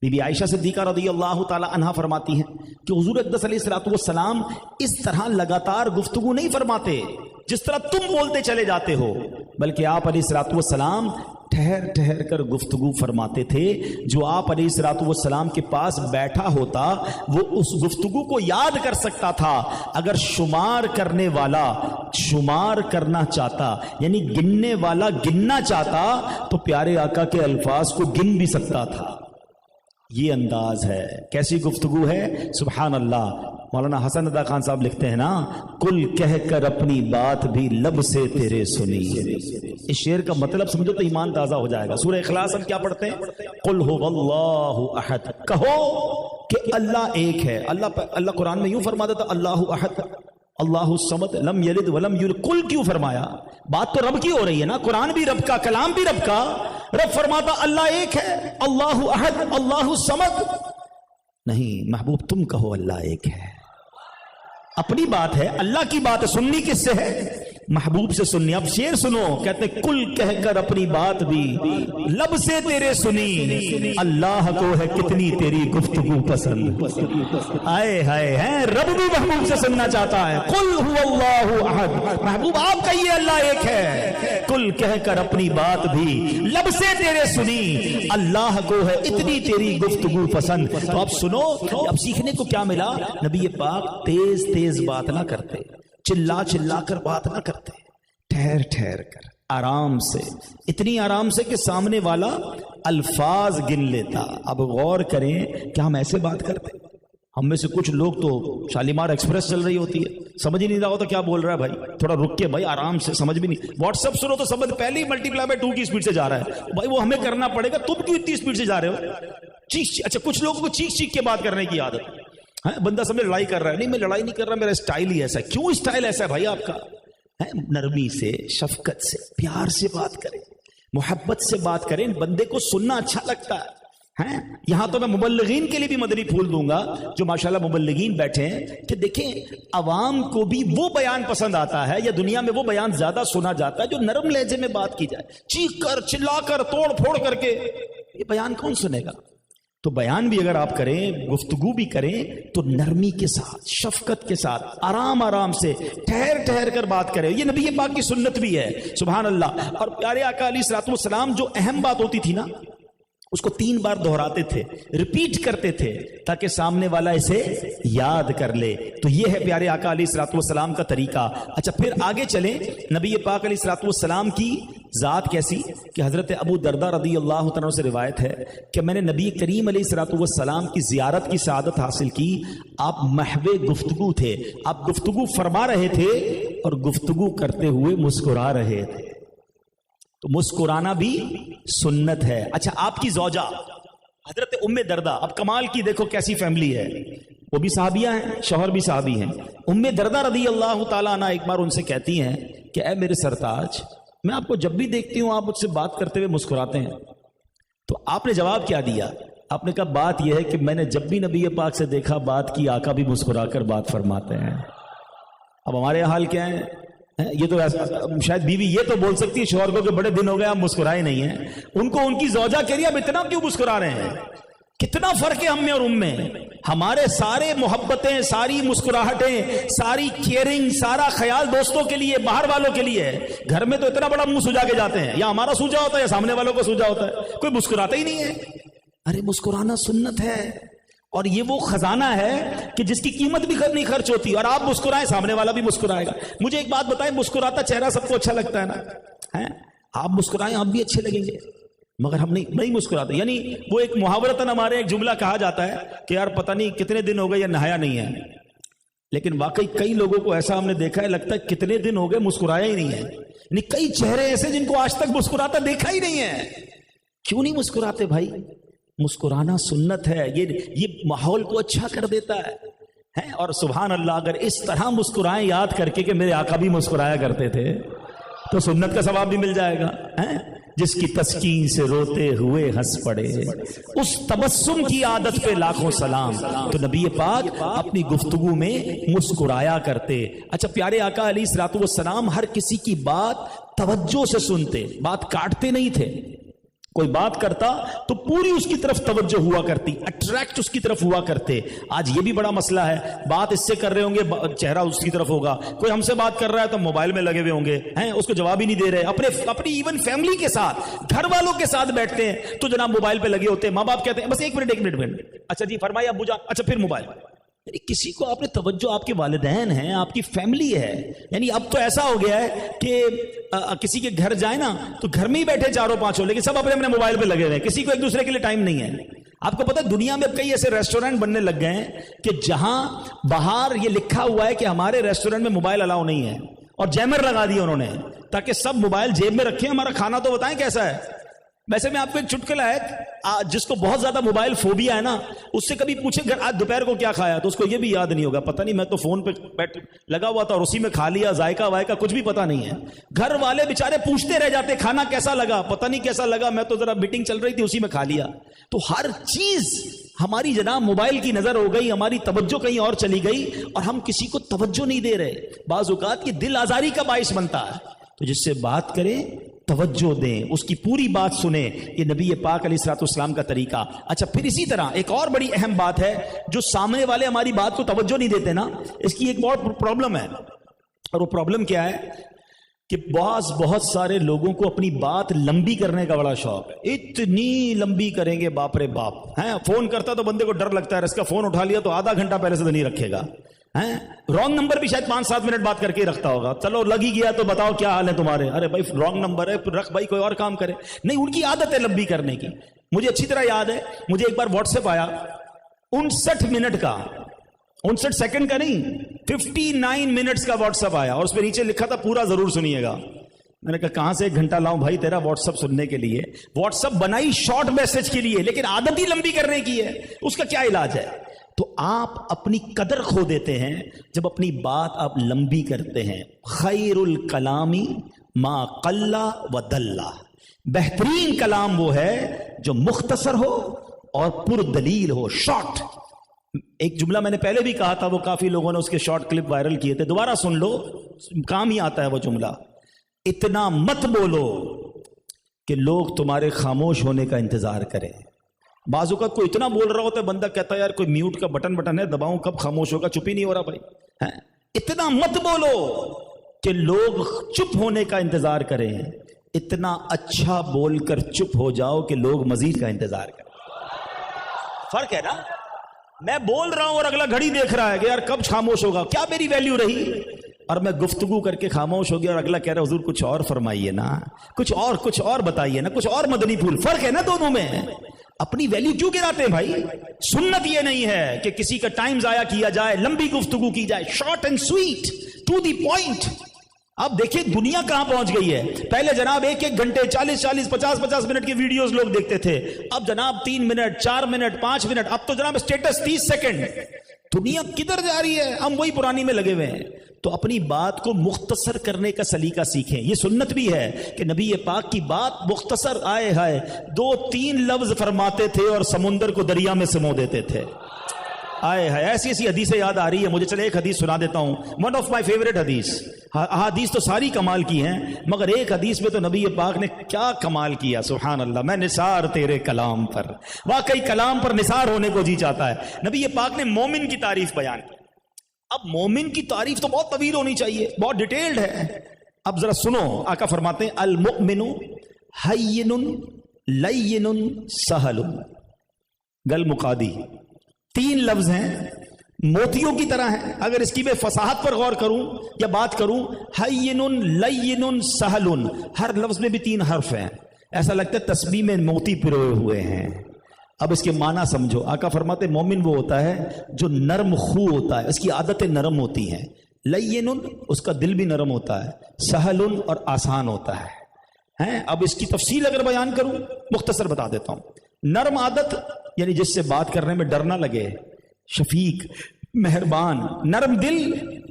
بی بی عائشہ صدیقہ رضی اللہ تعالی عنہا فرماتی ہیں کہ حضور اقدس علیہ الصلوۃ والسلام اس طرح لگاتار گفتگو نہیں فرماتے جس طرح تم بولتے چلے جاتے ہو، بلکہ آپ علیہ الصلوۃ والسلام ٹھہر ٹھہر کر گفتگو فرماتے تھے. جو آپ علیہ الصلوۃ والسلام کے پاس بیٹھا ہوتا وہ اس گفتگو کو یاد کر سکتا تھا. اگر شمار کرنے والا شمار کرنا چاہتا، یعنی گننے والا گننا چاہتا، تو پیارے آقا کے الفاظ کو گن بھی سکتا تھا. یہ انداز ہے. کیسی گفتگو ہے، سبحان اللہ. مولانا حسن ادا خان صاحب لکھتے ہیں نا، کل کہہ کر اپنی بات بھی لب سے تیرے سنی. اس شعر کا مطلب سمجھو تو ایمان تازہ ہو جائے گا. سورہ اخلاص ہم کیا پڑھتے ہیں؟ قل هو اللہ احد. کہو کہ اللہ ایک ہے. اللہ قرآن میں یوں فرما دیتا اللہ احد اللہ الصمد لم یلد ولم یولد. کل کیوں فرمایا؟ بات تو رب کی ہو رہی ہے نا، قرآن بھی رب کا، کلام بھی رب کا. رب فرماتا اللہ ایک ہے، اللہ احد اللہ الصمد. نہیں محبوب تم کہو اللہ ایک ہے. اپنی بات ہے، اللہ کی بات ہے، سننی کس سے ہے؟ محبوب سے سننی. اب شعر سنو، کہتے کل کہہ کر اپنی بات بھی لب سے تیرے سنی، اللہ کو ہے کتنی تیری گفتگو پسند. آئے ہائے ہیں، رب بھی محبوب سے سننا چاہتا ہے. قل هو اللہ احد. محبوب آپ کہیے اللہ ایک ہے. کل کہہ کر اپنی بات بھی لب سے تیرے سنی، اللہ کو ہے اتنی تیری گفتگو پسند. تو اب سنو، اب سیکھنے کو کیا ملا؟ نبی پاک تیز تیز بات نہ کرتے، چلا چلا کر بات نہ کرتے، ٹھہر ٹھہر کر آرام سے، اتنی آرام سے کہ سامنے والا الفاظ گن لیتا. اب غور کریں کہ ہم ایسے بات کرتے. ہم میں سے کچھ لوگ تو شالیمار ایکسپریس چل رہی ہوتی ہے، سمجھ ہی نہیں رہا ہوتا کیا بول رہا ہے بھائی، تھوڑا رک کے بھائی آرام سے، سمجھ بھی نہیں. واٹس ایپ سنو تو سمجھ پہلے ہی ملٹیپلائی بائی 2 کی اسپیڈ سے جا رہا ہے. بھائی وہ ہمیں کرنا پڑے گا، تم کیوں اتنی اسپیڈ سے جا رہے ہو؟ اچھا کچھ لوگوں کو چیخ چیخ کے بات کرنے کی عادت ہے. بندہ سمجھ لڑائی کر رہا ہے، نہیں میں لڑائی نہیں کر رہا، میرا اسٹائل ہی ایسا ہے. کیوں اسٹائل ایسا ہے بھائی آپ کا؟ نرمی سے، شفقت سے، پیار سے بات کریں، محبت سے بات کریں. بندے کو سننا اچھا لگتا ہے. یہاں تو میں مبلغین کے لیے بھی مدنی پھول دوں گا جو ماشاءاللہ مبلغین بیٹھے ہیں، کہ دیکھیں عوام کو بھی وہ بیان پسند آتا ہے، یا دنیا میں وہ بیان زیادہ سنا جاتا ہے جو نرم لہجے میں بات کی جائے. چیخ کر، چلا کر، توڑ پھوڑ کر کے یہ بیان کون سنے گا؟ تو بیان بھی اگر آپ کریں، گفتگو بھی کریں، تو نرمی کے ساتھ، شفقت کے ساتھ، آرام آرام سے، ٹھہر ٹھہر کر بات کریں. یہ نبی پاک کی سنت بھی ہے، سبحان اللہ. اور پیارے آقا علیہ الصلوۃ والسلام جو اہم بات ہوتی تھی نا، اس کو 3 بار دہراتے تھے، ریپیٹ کرتے تھے، تاکہ سامنے والا اسے یاد کر لے. تو یہ ہے پیارے آقا علیہ الصلوۃ والسلام کا طریقہ. اچھا پھر آگے چلیں. نبی پاک علیہ الصلوۃ والسلام کی ذات کیسی کہ حضرت ابو درداء رضی اللہ تعالیٰ سے روایت ہے کہ میں نے نبی کریم علیہ الصلوۃ والسلام کی زیارت کی سعادت حاصل کی. آپ محو گفتگو تھے، آپ گفتگو فرما رہے تھے اور گفتگو کرتے ہوئے مسکرا رہے تھے. تو مسکرانا بھی سنت ہے. اچھا آپ کی زوجہ حضرت ام دردہ، اب کمال کی دیکھو کیسی فیملی ہے، وہ بھی صحابیہ ہیں، شوہر بھی صحابی ہیں. ام دردہ رضی اللہ تعالیٰ عنہ ایک بار ان سے کہتی ہیں کہ اے میرے سرتاج، میں آپ کو جب بھی دیکھتی ہوں آپ مجھ سے بات کرتے ہوئے مسکراتے ہیں. تو آپ نے جواب کیا دیا؟ آپ نے کہا بات یہ ہے کہ میں نے جب بھی نبی پاک سے دیکھا بات کی، آقا بھی مسکرا کر بات فرماتے ہیں. اب ہمارے حال کیا ہے؟ یہ تو شاید بیوی یہ تو بول سکتی ہے شوہر کو کہ بڑے دن ہو گئے آپ مسکرائے نہیں ہیں. ان کو ان کی زوجہ کہہ رہی ہے اب اتنا کیوں مسکرا رہے ہیں؟ کتنا فرق ہے ہم میں اور ان میں. ہمارے سارے محبتیں، ساری مسکراہٹیں، ساری کیئرنگ، سارا خیال دوستوں کے لیے، باہر والوں کے لیے ہے. گھر میں تو اتنا بڑا منہ سجا کے جاتے ہیں، یا ہمارا سوجا ہوتا ہے یا سامنے والوں کو سوجا ہوتا ہے، کوئی مسکراتا ہی نہیں ہے. ارے مسکرانا سنت ہے، اور یہ وہ خزانہ ہے کہ جس کی قیمت بھی نہیں خرچ ہوتی. اور آپ مسکرائیں سامنے والا بھی مسکرائے گا. مجھے ایک بات بتائیں، مسکراتا چہرہ سب کو اچھا لگتا ہے نا؟ آپ مسکرائیں آپ بھی اچھے لگیں گے، مگر ہم نہیں مسکراتے. یعنی وہ ایک محاورتاً ہمارے ایک جملہ کہا جاتا ہے کہ یار پتہ نہیں کتنے دن ہو گئے یا نہایا نہیں ہے. لیکن واقعی کئی لوگوں کو ایسا ہم نے دیکھا ہے، لگتا ہے کتنے دن ہو گئے مسکرایا ہی نہیں ہے. یعنی کئی چہرے ایسے جن کو آج تک مسکراتا دیکھا ہی نہیں ہے. کیوں نہیں مسکراتے بھائی؟ مسکرانا سنت ہے، یہ ماحول کو اچھا کر دیتا ہے. اور سبحان اللہ، اگر اس طرح مسکرائیں یاد کر کے کہ میرے آقا بھی مسکرایا کرتے تھے تو سنت کا ثواب بھی مل جائے گا. جس کی تسکین سے روتے ہوئے ہنس پڑے، اس تبسم کی عادت پہ لاکھوں سلام. تو نبی پاک اپنی گفتگو میں مسکرایا کرتے. اچھا، پیارے آقا علیہ الصلوۃ والسلام ہر کسی کی بات توجہ سے سنتے، بات کاٹتے نہیں تھے. کوئی بات کرتا تو پوری اس کی طرف توجہ ہوا کرتی، اٹریکٹ اس کی طرف ہوا کرتے. آج یہ بھی بڑا مسئلہ ہے، بات اس سے کر رہے ہوں گے چہرہ اس کی طرف ہوگا، کوئی ہم سے بات کر رہا ہے تو موبائل میں لگے ہوئے ہوں گے، اس کو جواب ہی نہیں دے رہے. اپنی ایون فیملی کے ساتھ، گھر والوں کے ساتھ بیٹھتے ہیں تو جناب موبائل پہ لگے ہوتے ہیں. ماں باپ کہتے ہیں بس ایک منٹ. اچھا جی فرمائیے ابو جان. اچھا پھر موبائل. یعنی کسی کو آپ نے توجہ، آپ کے والدین ہیں، آپ کی فیملی ہے. یعنی اب تو ایسا ہو گیا ہے کہ کسی کے گھر جائیں نا تو گھر میں ہی بیٹھے چاروں پانچوں، لیکن سب اپنے موبائل پہ لگے ہوئے ہیں، کسی کو ایک دوسرے کے لیے ٹائم نہیں ہے. آپ کو پتہ ہے دنیا میں اب کئی ایسے ریسٹورینٹ بننے لگ گئے ہیں کہ جہاں باہر یہ لکھا ہوا ہے کہ ہمارے ریسٹورینٹ میں موبائل الاؤ نہیں ہے، اور جیمر لگا دیا انہوں نے تاکہ سب موبائل جیب میں رکھیں، ہمارا کھانا تو بتائیں کیسا ہے. ویسے میں آپ کو ایک چٹکلا ہے، جس کو بہت زیادہ موبائل فوبیا ہے نا، اس سے کبھی پوچھے آج دوپہر کو کیا کھایا تو اس کو یہ بھی یاد نہیں ہوگا. پتہ نہیں، میں تو فون پہ بیٹھ لگا ہوا تھا اور اسی میں کھا لیا، ذائقہ وائقہ کچھ بھی پتہ نہیں ہے. گھر والے بےچارے پوچھتے رہ جاتے کھانا کیسا لگا، پتہ نہیں کیسا لگا، میں تو ذرا میٹنگ چل رہی تھی اسی میں کھا لیا. تو ہر چیز ہماری جناب موبائل کی نظر ہو گئی، ہماری توجہ کہیں اور چلی گئی اور ہم کسی کو توجہ نہیں دے رہے. بعض اوقات یہ دل آزاری کا باعث بنتا ہے. تو جس سے بات کریں توجہ دیں، اس کی پوری بات سنیں. یہ نبی پاک علیہ الصلوۃ والسلام کا طریقہ. اچھا پھر اسی طرح ایک اور بڑی اہم بات ہے، جو سامنے والے ہماری بات کو توجہ نہیں دیتے نا، اس کی ایک بہت پرابلم ہے. اور وہ پرابلم کیا ہے کہ بہت سارے لوگوں کو اپنی بات لمبی کرنے کا بڑا شوق ہے. اتنی لمبی کریں گے باپ رے باپ. فون کرتا تو بندے کو ڈر لگتا ہے، اس کا فون اٹھا لیا تو آدھا گھنٹہ پہلے سے تو نہیں رکھے گا. رانگ نمبر بھی شاید 5-7 منٹ بات کر کے رکھتا ہوگا. چلو لگ ہی گیا تو بتاؤ کیا حال ہے تمہارے. ارے بھائی رانگ نمبر ہے، رکھ بھائی، کوئی اور کام کرے. نہیں، ان کی عادت ہے لمبی کرنے کی. مجھے اچھی طرح یاد ہے، مجھے ایک بار واٹس ایپ آیا 59 منٹ کا، 59 سیکنڈ کا نہیں، 59 منٹس کا واٹس ایپ آیا، اور اس پہ نیچے لکھا تھا پورا ضرور سنیے گا. میں نے کہا کہاں سے 1 گھنٹہ لاؤں بھائی تیرا واٹس ایپ سننے کے لیے. واٹس ایپ بنائی شارٹ میسج کے لیے، لیکن عادت ہی لمبی کرنے کی ہے. اس کا کیا علاج ہے؟ تو آپ اپنی قدر کھو دیتے ہیں جب اپنی بات آپ لمبی کرتے ہیں. خیر الکلامی ما قل و دل. بہترین کلام وہ ہے جو مختصر ہو اور پر دلیل ہو، شارٹ. ایک جملہ میں نے پہلے بھی کہا تھا، وہ کافی لوگوں نے اس کے شارٹ کلپ وائرل کیے تھے، دوبارہ سن لو، کام ہی آتا ہے وہ جملہ. اتنا مت بولو کہ لوگ تمہارے خاموش ہونے کا انتظار کریں. بعض اوقات کوئی اتنا بول رہا ہوتا ہے، بندہ کہتا ہے یار کوئی میوٹ کا بٹن ہے، دباؤں کب خاموش ہوگا، چپ ہی نہیں ہو رہا بھائی. اتنا مت بولو کہ لوگ چپ ہونے کا انتظار کریں. اتنا اچھا بول کر چپ ہو جاؤ کہ لوگ مزید کا انتظار کریں. فرق ہے نا. میں بول رہا ہوں اور اگلا گھڑی دیکھ رہا ہے کہ یار کب خاموش ہوگا، کیا میری ویلیو رہی. اور میں گفتگو کر کے خاموش ہو گیا اور اگلا کہہ رہا حضور کچھ اور فرمائیے نا، کچھ اور بتائیے نا، کچھ اور مدنی پھول. فرق ہے نا دونوں میں. اپنی ویلیو کیوں گراتے ہیں بھائی؟ سنت یہ نہیں ہے کہ کسی کا ٹائم ضائع کیا جائے، لمبی گفتگو کی جائے. Short and sweet, to the point. اب دیکھیں دنیا کہاں پہنچ گئی ہے. پہلے جناب 1-1 گھنٹے 40-40 50-50 منٹ کی ویڈیوز لوگ دیکھتے تھے. اب جناب 3 منٹ 4 منٹ 5 منٹ. اب تو جناب اسٹیٹس 30 سیکنڈ. دنیا کدھر جا رہی ہے؟ ہم وہی پرانی میں لگے ہوئے ہیں. تو اپنی بات کو مختصر کرنے کا سلیقہ سیکھیں. یہ سنت بھی ہے کہ نبی پاک کی بات مختصر آئے 2-3 لفظ فرماتے تھے اور سمندر کو دریا میں سمو دیتے تھے. آئے ہے ایسی ایسی حدیثیں یاد آ رہی ہے مجھے. چلے ایک حدیث سنا دیتا ہوں. ون آف مائی فیوریٹ حدیث. حدیث تو ساری کمال کی ہیں مگر ایک حدیث میں تو نبی پاک نے کیا کمال کیا. سبحان اللہ. میں نثار تیرے کلام پر. واقعی کلام پر نثار ہونے کو جی چاہتا ہے. نبی پاک نے مومن کی تعریف بیان کی. اب مومن کی تعریف تو بہت طویل ہونی چاہیے, بہت ڈیٹیلڈ ہے. اب ذرا سنو. آقا فرماتے ہیں المؤمن حین لین سہل. گل مقادی 3 لفظ ہیں, موتیوں کی طرح ہیں. اگر اس کی میں فصاحت پر غور کروں یا بات کروں, حین لین سہل, ہر لفظ میں بھی 3 حرف ہیں. ایسا لگتا ہے تسبیح میں موتی پروئے ہوئے ہیں. اب اس کے معنی سمجھو. آقا فرماتے مومن وہ ہوتا ہے جو نرم خو ہوتا ہے, اس کی عادتیں نرم ہوتی ہیں. لین, اس کا دل بھی نرم ہوتا ہے. سہل, اور آسان ہوتا ہے. اب اس کی تفصیل اگر بیان کروں, مختصر بتا دیتا ہوں. نرم عادت یعنی جس سے بات کرنے میں ڈر نہ لگے, شفیق, مہربان. نرم دل,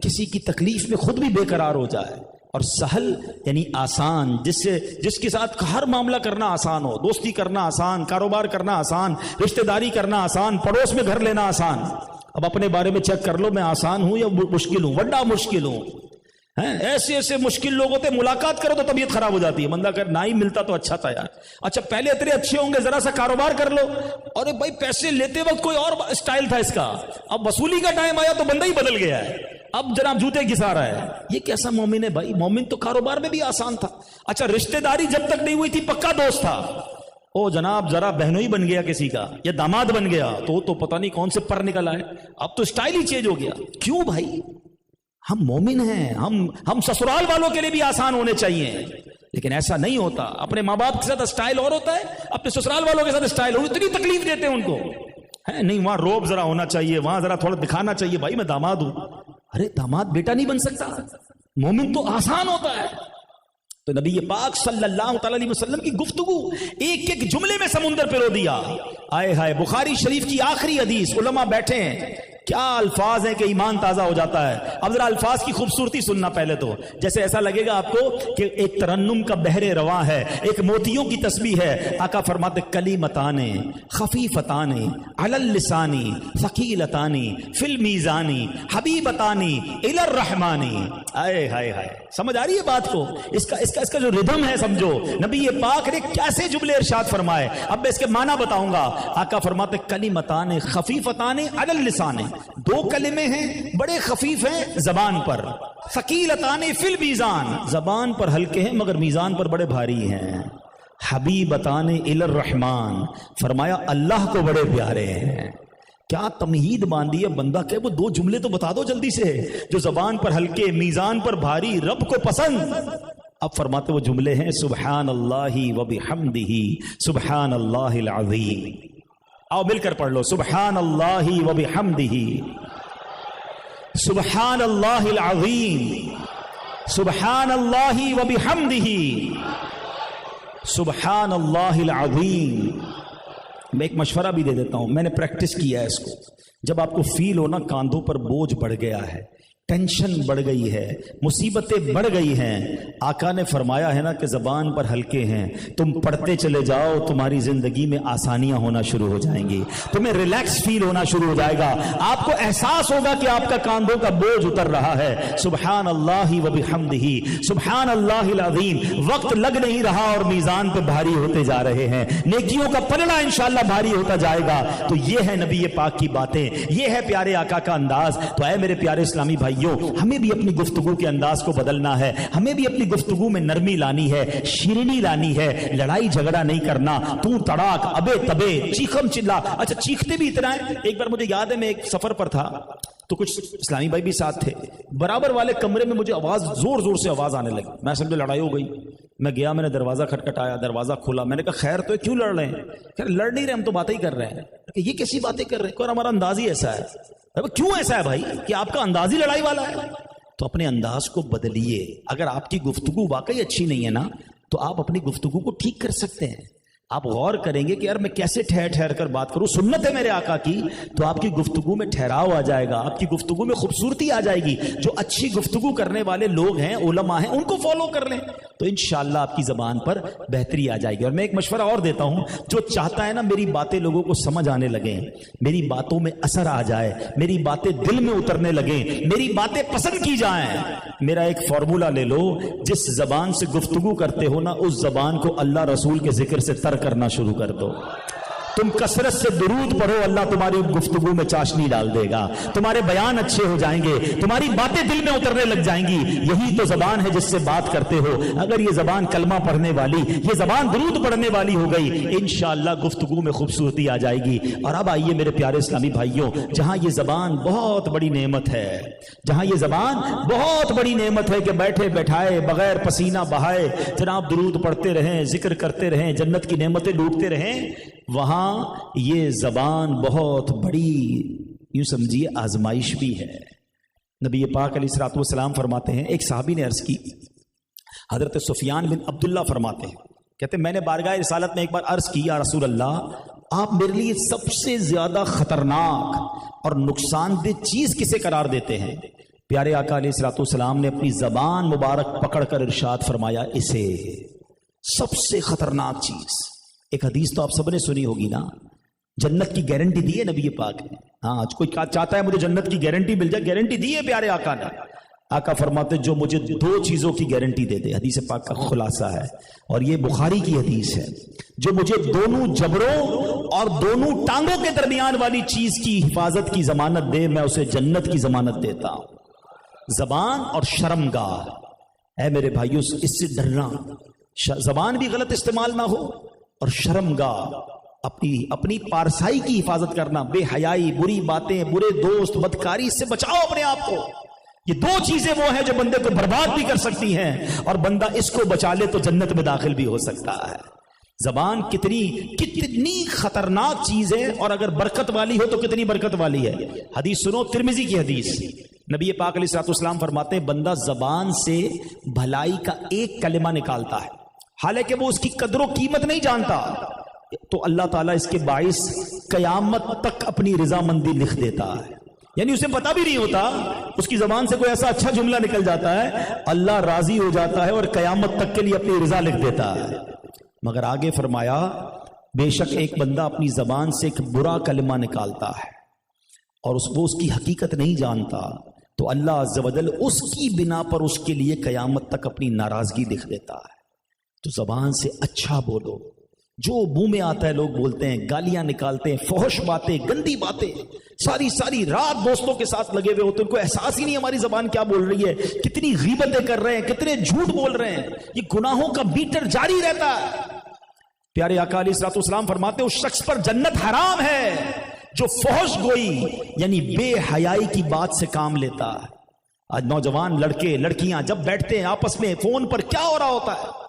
کسی کی تکلیف میں خود بھی بے قرار ہو جائے. اور سہل یعنی آسان, جس کے ساتھ ہر معاملہ کرنا آسان ہو. دوستی کرنا آسان, کاروبار کرنا آسان, رشتہ داری کرنا آسان, پڑوس میں گھر لینا آسان. اب اپنے بارے میں چیک کر لو, میں آسان ہوں یا مشکل ہوں؟ بڑا مشکل ہوں. ایسے ایسے مشکل لوگ ہوتے, ملاقات کرو تو طبیعت خراب ہو جاتی ہے. بندہ اگر نہ ہی ملتا تو اچھا تھا یار. اچھا پہلے اتنے اچھے ہوں گے, ذرا سا کاروبار کر لو. اور بھائی پیسے لیتے وقت کوئی اور اسٹائل تھا اس کا, اب وصولی کا ٹائم آیا تو بندہ ہی بدل گیا ہے. اب جناب جوتے گھسا رہا ہے. یہ کیسا مومن ہے بھائی؟ مومن تو کاروبار میں بھی آسان تھا. اچھا رشتہ داری جب تک نہیں ہوئی تھی پکا دوست تھا. او جناب ذرا بہنوئی بن گیا کسی کا یا داماد بن گیا تو پتہ نہیں کون سے پر نکل آئے. اب تو اسٹائل ہی چینج ہو گیا. کیوں بھائی؟ ہم مومن ہیں. ہم سسرال والوں کے لیے بھی آسان ہونے چاہیے, لیکن ایسا نہیں ہوتا. اپنے ماں باپ کے ساتھ اسٹائل اور ہوتا ہے, اپنے سسرال والوں کے ساتھ اسٹائل اور. اتنی تکلیف دیتے ہیں ان کو. نہیں وہاں روب ذرا ہونا چاہیے, وہاں ذرا تھوڑا دکھانا چاہیے بھائی میں داماد ہوں. ارے داماد بیٹا نہیں بن سکتا. مومن تو آسان ہوتا ہے. تو نبی پاک صلی اللہ تعالی علیہ وسلم کی گفتگو ایک ایک جملے میں سمندر پہ رو دیا. آئے ہائے. بخاری شریف کی آخری حدیث, علماء بیٹھے ہیں, کیا الفاظ ہیں کہ ایمان تازہ ہو جاتا ہے. اب ذرا الفاظ کی خوبصورتی سننا پہلے تو, جیسے ایسا لگے گا آپ کو کہ ایک ترنم کا بحر رواں ہے, ایک موتیوں کی تسبیح ہے. آقا فرماتے کلیمتان خفیفتان علی اللسان ثقیلتان فی المیزان حبیبتان الی الرحمن. آئے ہائے ہائے. سمجھ آ رہی ہے بات کو؟ اس کا جو ردھم ہے سمجھو. نبی پاک نے کیسے جملے ارشاد فرمائے. اب میں اس کے معنی بتاؤں گا. آقا فرماتے کلیمتان خفیفتان علی اللسان, 2 کلمے ہیں بڑے خفیف ہیں زبان پر. ثقیلتان فی المیزان, زبان پر ہلکے ہیں مگر میزان پر بڑے بھاری ہیں. حبیبتان الی الرحمن, فرمایا اللہ کو بڑے پیارے ہیں. کیا تمہید باندھی ہے بندہ کہ وہ 2 جملے تو بتا دو جلدی سے, جو زبان پر ہلکے میزان پر بھاری, رب کو پسند. اب فرماتے وہ جملے ہیں سبحان اللہ و بحمدہ سبحان اللہ العظیم. آؤ مل کر پڑھ لو. سبحان اللہ و بحمدہ سبحان اللہ العظیم سبحان اللہ و بحمدہ سبحان اللہ العظیم. میں ایک مشورہ بھی دے دیتا ہوں, میں نے پریکٹس کیا ہے اس کو. جب آپ کو فیل ہو نا کاندھوں پر بوجھ بڑھ گیا ہے, ٹینشن بڑھ گئی ہے, مصیبتیں بڑھ گئی ہیں, آقا نے فرمایا ہے نا کہ زبان پر ہلکے ہیں, تم پڑھتے چلے جاؤ, تمہاری زندگی میں آسانیاں ہونا شروع ہو جائیں گی, تمہیں ریلیکس فیل ہونا شروع ہو جائے گا, آپ کو احساس ہوگا کہ آپ کا کاندھوں کا بوجھ اتر رہا ہے. سبحان اللہ و بحمدہ سبحان اللہ العظیم. وقت لگ نہیں رہا اور میزان پہ بھاری ہوتے جا رہے ہیں, نیکیوں کا پلڑا انشاءاللہ بھاری ہوتا جائے گا. تو یہ ہے نبی پاک کی باتیں, یہ ہے پیارے آقا کا انداز. تو اے میرے پیارے اسلامی بھائی, ہمیں بھی اپنی گفتگو کے انداز کو بدلنا ہے, ہمیں بھی اپنی گفتگو میں نرمی لانی ہے, شیرینی لانی ہے, لڑائی جھگڑا نہیں کرنا, تو تڑاک ابے تبے چیخم چلا. اچھا چیختے بھی اتنا ہے. ایک بار مجھے یاد ہے میں ایک سفر پر تھا تو کچھ اسلامی بھائی بھی ساتھ تھے, برابر والے کمرے میں مجھے آواز زور سے آواز آنے لگی. میں سمجھے لڑائی ہو گئی. میں گیا, میں نے دروازہ کھٹکھٹایا, دروازہ کھولا. میں نے کہا خیر تو کیوں لڑ رہے ہیں؟ کہ لڑ نہیں رہے, ہم تو باتیں ہی کر رہے ہیں. کہ یہ کیسی باتیں کر رہے ہیں؟ ہمارا انداز ہی ایسا ہے. کیوں ایسا ہے بھائی کہ آپ کا انداز ہی لڑائی والا ہے؟ تو اپنے انداز کو بدلیے. اگر آپ کی گفتگو واقعی اچھی نہیں ہے نا تو آپ اپنی گفتگو کو ٹھیک کر سکتے ہیں. آپ غور کریں گے کہ یار میں کیسے ٹھہر ٹھہر کر بات کروں, سنت ہے میرے آقا کی, تو آپ کی گفتگو میں ٹھہراؤ آ جائے گا, آپ کی گفتگو میں خوبصورتی آ جائے گی. جو اچھی گفتگو کرنے والے لوگ ہیں, علماء ہیں, ان کو فالو کر لیں تو انشاءاللہ آپ کی زبان پر بہتری آ جائے گی. اور میں ایک مشورہ اور دیتا ہوں, جو چاہتا ہے نا میری باتیں لوگوں کو سمجھ آنے لگیں, میری باتوں میں اثر آ جائے, میری باتیں دل میں اترنے لگیں, میری باتیں پسند کی جائیں, میرا ایک فارمولا لے لو, جس زبان سے گفتگو کرتے ہو نا اس زبان کو اللہ رسول کے ذکر سے تر کرنا شروع کر دو. تم کثرت سے درود پڑھو, اللہ تمہاری گفتگو میں چاشنی ڈال دے گا, تمہارے بیان اچھے ہو جائیں گے, تمہاری باتیں دل میں اترنے لگ جائیں گی. یہی تو زبان ہے جس سے بات کرتے ہو. اگر یہ زبان کلمہ پڑھنے والی, یہ زبان درود پڑھنے والی ہو گئی, انشاءاللہ گفتگو میں خوبصورتی آ جائے گی. اور اب آئیے میرے پیارے اسلامی بھائیوں, جہاں یہ زبان بہت بڑی نعمت ہے, جہاں یہ زبان بہت بڑی نعمت ہے کہ بیٹھے بیٹھائے بغیر پسینہ بہائے جناب درود پڑھتے رہیں, ذکر کرتے رہیں, جنت کی نعمتیں لوٹتے رہیں, وہاں یہ زبان بہت بڑی یوں سمجھیے آزمائش بھی ہے. نبی پاک علیہ الصلوۃ والسلام فرماتے ہیں, ایک صحابی نے عرض کی, حضرت سفیان بن عبداللہ فرماتے ہیں, کہتے ہیں میں نے بارگاہ رسالت میں ایک بار عرض کی, یا رسول اللہ آپ میرے لیے سب سے زیادہ خطرناک اور نقصان دہ چیز کسے قرار دیتے ہیں؟ پیارے آقا علیہ الصلوۃ والسلام نے اپنی زبان مبارک پکڑ کر ارشاد فرمایا, اسے سب سے خطرناک چیز. ایک حدیث تو آپ سب نے سنی ہوگی نا, جنت کی گارنٹی دی ہے نبی پاک نے. ہاں کوئی چاہتا ہے مجھے جنت کی گارنٹی مل جائے, گارنٹی دی ہے پیارے آقا نے. آقا فرماتے جو مجھے دو چیزوں کی گارنٹی دے دے, حدیث پاک کا خلاصہ ہے اور یہ بخاری کی حدیث ہے, جو مجھے دونوں جبڑوں اور دونوں ٹانگوں کے درمیان والی چیز کی حفاظت کی ضمانت دے, میں اسے جنت کی ضمانت دیتا ہوں. زبان اور شرمگاہ. اے میرے بھائیوں, اس سے ڈرنا, زبان بھی غلط استعمال نہ ہو اور شرمگاہ, اپنی پارسائی کی حفاظت کرنا, بے حیائی, بری باتیں, برے دوست, بدکاری, اس سے بچاؤ اپنے آپ کو. یہ دو چیزیں وہ ہیں جو بندے کو برباد بھی کر سکتی ہیں, اور بندہ اس کو بچا لے تو جنت میں داخل بھی ہو سکتا ہے. زبان کتنی خطرناک چیز ہے, اور اگر برکت والی ہو تو کتنی برکت والی ہے. حدیث سنو, ترمذی کی حدیث. نبی پاک علیہ الصلوۃ والسلام فرماتے ہیں بندہ زبان سے بھلائی کا ایک کلمہ نکالتا ہے, حالانکہ وہ اس کی قدر و قیمت نہیں جانتا, تو اللہ تعالیٰ اس کے باعث قیامت تک اپنی رضامندی لکھ دیتا ہے. یعنی اسے پتا بھی نہیں ہوتا, اس کی زبان سے کوئی ایسا اچھا جملہ نکل جاتا ہے, اللہ راضی ہو جاتا ہے اور قیامت تک کے لیے اپنی رضا لکھ دیتا ہے. مگر آگے فرمایا, بے شک ایک بندہ اپنی زبان سے ایک برا کلمہ نکالتا ہے اور وہ اس کی حقیقت نہیں جانتا, تو اللہ عز و جل اس کی بنا پر اس کے لیے قیامت تک اپنی ناراضگی لکھ دیتا ہے. تو زبان سے اچھا بولو, جو منہ میں آتا ہے لوگ بولتے ہیں, گالیاں نکالتے ہیں, فحش باتیں, گندی باتیں, ساری رات دوستوں کے ساتھ لگے ہوئے ہوتے ہیں, ان کو احساس ہی نہیں ہماری زبان کیا بول رہی ہے, کتنی غیبتیں کر رہے ہیں, کتنے جھوٹ بول رہے ہیں, یہ گناہوں کا بیٹر جاری رہتا ہے. پیارے آقا علیہ الصلوۃ والسلام فرماتے اس شخص پر جنت حرام ہے جو فحش گوئی یعنی بے حیائی کی بات سے کام لیتا ہے. آج نوجوان لڑکے لڑکیاں جب بیٹھتے ہیں آپس میں فون پر کیا ہو رہا ہوتا ہے,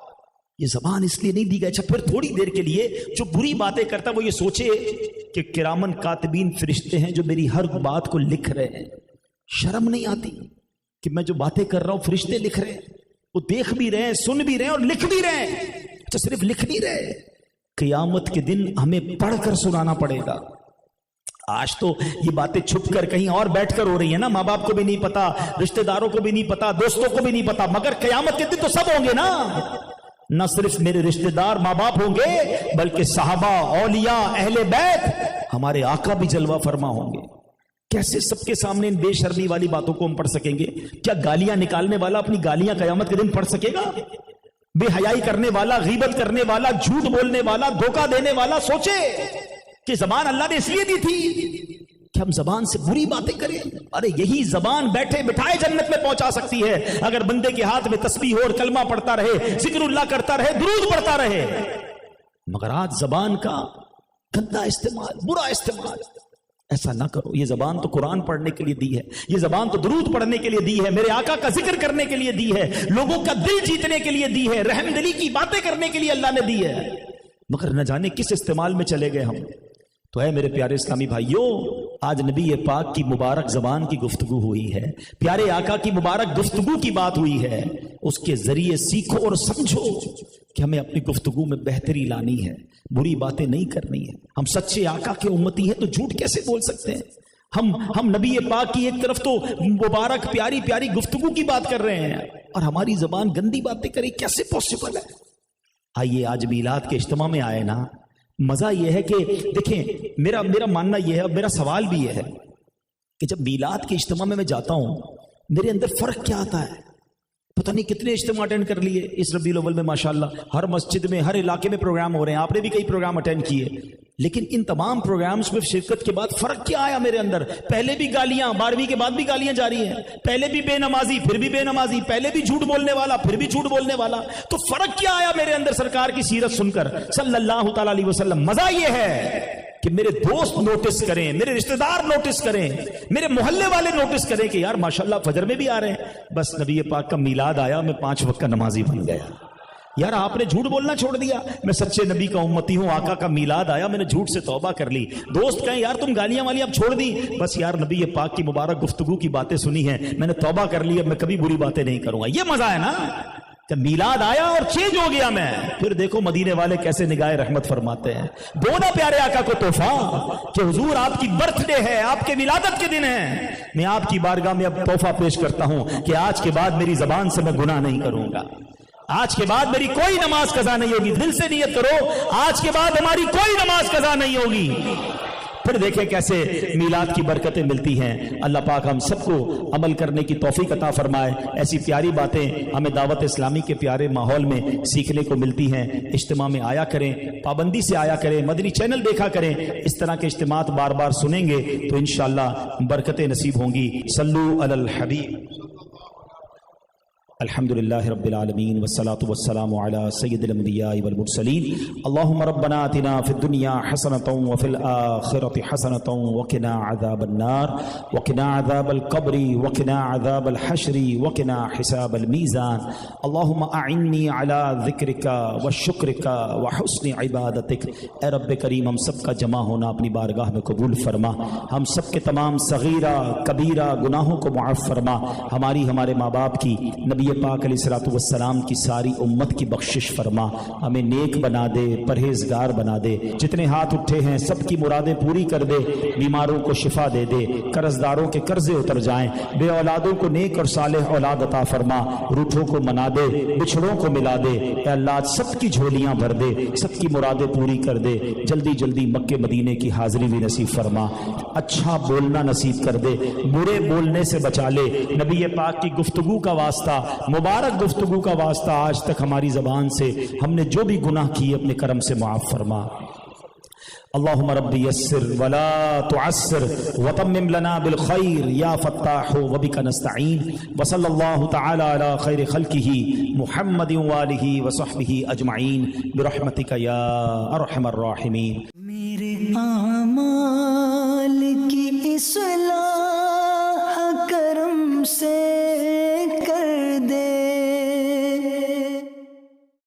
یہ زبان اس لیے نہیں دی گئی. اچھا پھر تھوڑی دیر کے لیے جو بری باتیں کرتا ہے وہ یہ سوچے کہ کرامن کاتبین فرشتے ہیں جو میری ہر بات کو لکھ رہے ہیں. شرم نہیں آتی کہ میں جو باتیں کر رہا ہوں فرشتے لکھ رہے ہیں, وہ دیکھ بھی رہے ہیں, سن بھی رہے ہیں اور لکھ بھی رہے ہیں. اچھا صرف لکھ نہیں رہے, قیامت کے دن ہمیں پڑھ کر سنانا پڑے گا. آج تو یہ باتیں چھپ کر کہیں اور بیٹھ کر ہو رہی ہیں نا, ماں باپ کو بھی نہیں پتا, رشتہ داروں کو بھی نہیں پتا, دوستوں کو بھی نہیں پتا, مگر قیامت کے دن تو سب ہوں گے نا. نہ صرف میرے رشتہ دار ماں باپ ہوں گے بلکہ صحابہ, اولیاء, اہل بیت, ہمارے آقا بھی جلوہ فرما ہوں گے. کیسے سب کے سامنے ان بے شرمی والی باتوں کو ہم پڑھ سکیں گے؟ کیا گالیاں نکالنے والا اپنی گالیاں قیامت کے دن پڑھ سکے گا؟ بے حیائی کرنے والا, غیبت کرنے والا, جھوٹ بولنے والا, دھوکہ دینے والا سوچے کہ زبان اللہ نے اس لیے دی تھی کہ ہم زبان سے بری باتیں کریں. ارے یہی زبان بیٹھے بٹھائے جنت میں پہنچا سکتی ہے اگر بندے کے ہاتھ میں تسبیح اور کلمہ پڑھتا رہے, ذکر اللہ کرتا رہے, درود پڑھتا رہے. مگر آج زبان کا گندا استعمال, برا استعمال, ایسا نہ کرو. یہ زبان تو قرآن پڑھنے کے لیے دی ہے, یہ زبان تو درود پڑھنے کے لیے دی ہے, میرے آقا کا ذکر کرنے کے لیے دی ہے, لوگوں کا دل جیتنے کے لیے دی ہے, رحم دلی کی باتیں کرنے کے لیے اللہ نے دی ہے. مگر نہ جانے کس استعمال میں چلے گئے ہم. تو اے میرے پیارے اسلامی بھائیوں, آج نبی پاک کی مبارک زبان کی گفتگو ہوئی ہے، پیارے آقا کی مبارک گفتگو کی بات ہوئی ہے، اس کے ذریعے سیکھو اور سمجھو کہ ہمیں اپنی گفتگو میں بہتری لانی ہے، بری باتیں نہیں کرنی ہے۔ ہم سچے آقا کے امتی ہیں تو جھوٹ کیسے بول سکتے ہیں؟ ہم نبی پاک کی ایک طرف تو مبارک پیاری پیاری گفتگو کی بات کر رہے ہیں اور ہماری زبان گندی باتیں کرے، کیسے پاسبل ہے؟ آئیے آج میلاد کے اجتماع میں آئے نا، مزہ یہ ہے کہ دیکھیں میرا ماننا یہ ہے، میرا سوال بھی یہ ہے کہ جب میلاد کے اجتماع میں جاتا ہوں میرے اندر فرق کیا آتا ہے؟ پتہ نہیں کتنے اجتماع اٹینڈ کر لیے اس ربیع الاول میں، ماشاءاللہ ہر مسجد میں ہر علاقے میں پروگرام ہو رہے ہیں، آپ نے بھی کئی پروگرام اٹینڈ کیے، لیکن ان تمام پروگرامز میں شرکت کے بعد فرق کیا آیا میرے اندر؟ پہلے بھی گالیاں، 12ویں کے بعد بھی گالیاں جاری ہیں، پہلے بھی بے نمازی پھر بھی بے نمازی، پہلے بھی جھوٹ بولنے والا پھر بھی جھوٹ بولنے والا، تو فرق کیا آیا میرے اندر سرکار کی سیرت سن کر صلی اللہ تعالی علیہ وسلم؟ مزہ یہ ہے کہ میرے دوست نوٹس کریں، میرے رشتہ دار نوٹس کریں، میرے محلے والے نوٹس کریں کہ یار ماشاءاللہ فجر میں بھی آ رہے ہیں، بس نبی پاک کا میلاد آیا میں 5 وقت کا نمازی بن گیا۔ یار آپ نے جھوٹ بولنا چھوڑ دیا، میں سچے نبی کا امتی ہوں، آقا کا میلاد آیا میں نے جھوٹ سے توبہ کر لی۔ دوست کہیں یار تم گالیاں والیاں اب چھوڑ دی، بس یار نبی پاک کی مبارک گفتگو کی باتیں سنی ہیں، میں نے توبہ کر لی، اب میں کبھی بری باتیں نہیں کروں گا۔ یہ مزہ ہے نا کہ میلاد آیا اور چینج ہو گیا میں۔ پھر دیکھو مدینے والے کیسے نگاہ رحمت فرماتے ہیں، دو نا پیارے آقا کو تحفہ کہ حضور آپ کی برتھ ڈے ہے، آپ کے ولادت کے دن ہے، میں آپ کی بارگاہ میں اب تحفہ پیش کرتا ہوں کہ آج کے بعد میری زبان سے میں گناہ نہیں کروں گا، آج کے بعد میری کوئی نماز قضا نہیں ہوگی۔ دل سے نیت کرو آج کے بعد ہماری کوئی نماز قضا نہیں ہوگی۔ پھر دیکھیں کیسے میلاد کی برکتیں ملتی ہیں۔ اللہ پاک ہم سب کو عمل کرنے کی توفیق عطا فرمائے۔ ایسی پیاری باتیں ہمیں دعوت اسلامی کے پیارے ماحول میں سیکھنے کو ملتی ہیں۔ اجتماع میں آیا کریں، پابندی سے آیا کریں، مدنی چینل دیکھا کریں، اس طرح کے اجتماعات بار بار سنیں گے تو انشاءاللہ برکتیں نصیب ہوں گی۔ صلو علی الحبیب۔ الحمد لله رب العالمين والصلاة والسلام على سيد الأنبياء والمرسلين اللهم ربنا آتنا في الدنيا حسنة وفي الآخرة حسنة وقنا عذاب النار وقنا عذاب القبر وقنا عذاب الحشر وقنا حساب الميزان اللهم أعني على ذكرك وشكرك وحسن عبادتك۔ اے رب کریم ہم سب کا جمع ہونا اپنی بارگاہ میں قبول فرما، ہم سب کے تمام صغیرہ کبیرہ گناہوں کو معاف فرما، ہماری ہمارے ماں باپ کی، نبی پاک علیہ الصلوۃ والسلام کی ساری امت کی بخشش فرما، ہمیں نیک بنا دے، پرہیزگار بنا دے، جتنے ہاتھ اٹھے ہیں سب کی مرادیں پوری کر دے، بیماروں کو شفا دے دے، قرض داروں کے قرضے اتر جائیں، بے اولادوں کو نیک اور صالح اولاد عطا فرما، روٹھوں کو منا دے، بچھڑوں کو ملا دے، اے اللہ سب کی جھولیاں بھر دے، سب کی مرادیں پوری کر دے، جلدی جلدی مکے مدینے کی حاضری بھی نصیب فرما، اچھا بولنا نصیب کر دے، برے بولنے سے بچا لے، نبی پاک کی گفتگو کا واسطہ، مبارک گفتگو کا واسطہ آج تک ہماری زبان سے ہم نے جو بھی گناہ کیے اپنے کرم سے معاف فرما۔ اللہم رب یسر ولا تعسر وتمم لنا بالخیر یا فتاح وبک نستعین، وصلی اللہ تعالی علی خیر خلقہ محمد وآلہ وصحبہ اجمعین برحمتک یا ارحم الراحمین۔ میرے اعمال کی اس